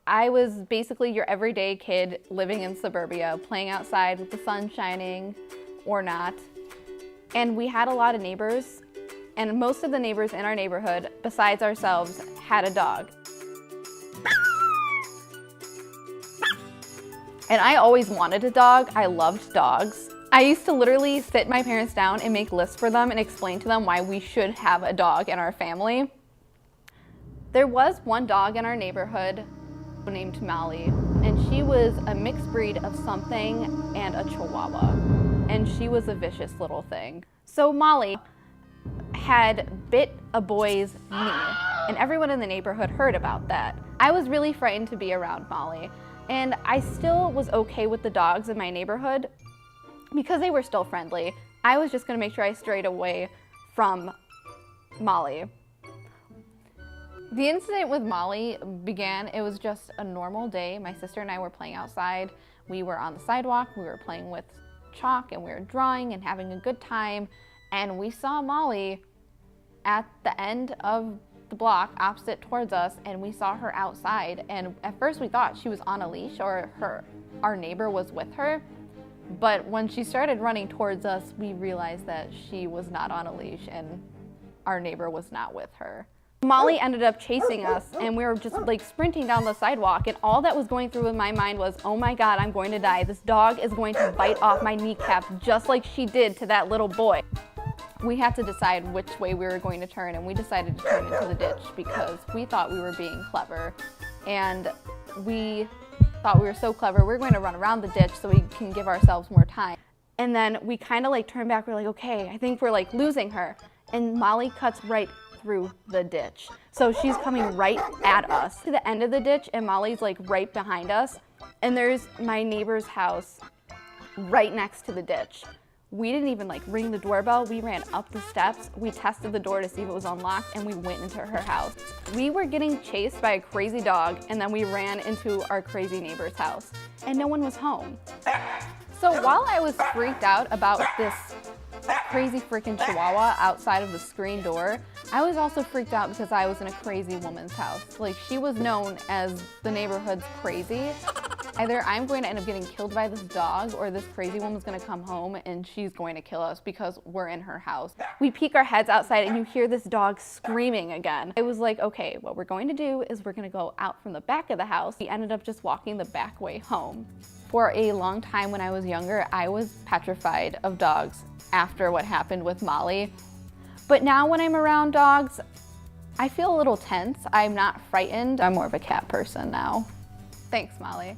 I was basically your everyday kid living in suburbia, playing outside with the sun shining or not. And we had a lot of neighbors, and most of the neighbors in our neighborhood, besides ourselves, had a dog. And I always wanted a dog. I loved dogs. I used to literally sit my parents down and make lists for them and explain to them why we should have a dog in our family. There was one dog in our neighborhood named Molly, and she was a mixed breed of something and a Chihuahua, and she was a vicious little thing. So Molly had bit a boy's knee, and everyone in the neighborhood heard about that. I was really frightened to be around Molly, and I still was okay with the dogs in my neighborhood because they were still friendly. I was just gonna make sure I strayed away from Molly. The incident with Molly began, it was just a normal day. My sister and I were playing outside. We were on the sidewalk, we were playing with chalk, and we were drawing and having a good time. And we saw Molly at the end of the block opposite towards us, and we saw her outside. And at first we thought she was on a leash or our neighbor was with her. But when she started running towards us, we realized that she was not on a leash and our neighbor was not with her. Molly ended up chasing us, and we were just like sprinting down the sidewalk, and all that was going through in my mind was, oh my God, I'm going to die. This dog is going to bite off my kneecap just like she did to that little boy. We had to decide which way we were going to turn, and we decided to turn into the ditch because we thought we were being clever, and we thought we were so clever, we were going to run around the ditch so we can give ourselves more time. And then we kind of like turned back, we're like, okay, I think we're like losing her. And Molly cuts right through the ditch. So she's coming right at us to the end of the ditch, and Molly's like right behind us. And there's my neighbor's house right next to the ditch. We didn't even like ring the doorbell. We ran up the steps. We tested the door to see if it was unlocked, and we went into her house. We were getting chased by a crazy dog, and then we ran into our crazy neighbor's house, and no one was home. So while I was freaked out about this crazy freaking Chihuahua outside of the screen door, I was also freaked out because I was in a crazy woman's house. Like, she was known as the neighborhood's crazy. Either I'm going to end up getting killed by this dog, or this crazy woman's gonna come home and she's going to kill us because we're in her house. We peek our heads outside and you hear this dog screaming again. I was like, okay, what we're going to do is we're gonna go out from the back of the house. We ended up just walking the back way home. For a long time when I was younger, I was petrified of dogs after what happened with Molly. But now when I'm around dogs, I feel a little tense. I'm not frightened. I'm more of a cat person now. Thanks, Molly.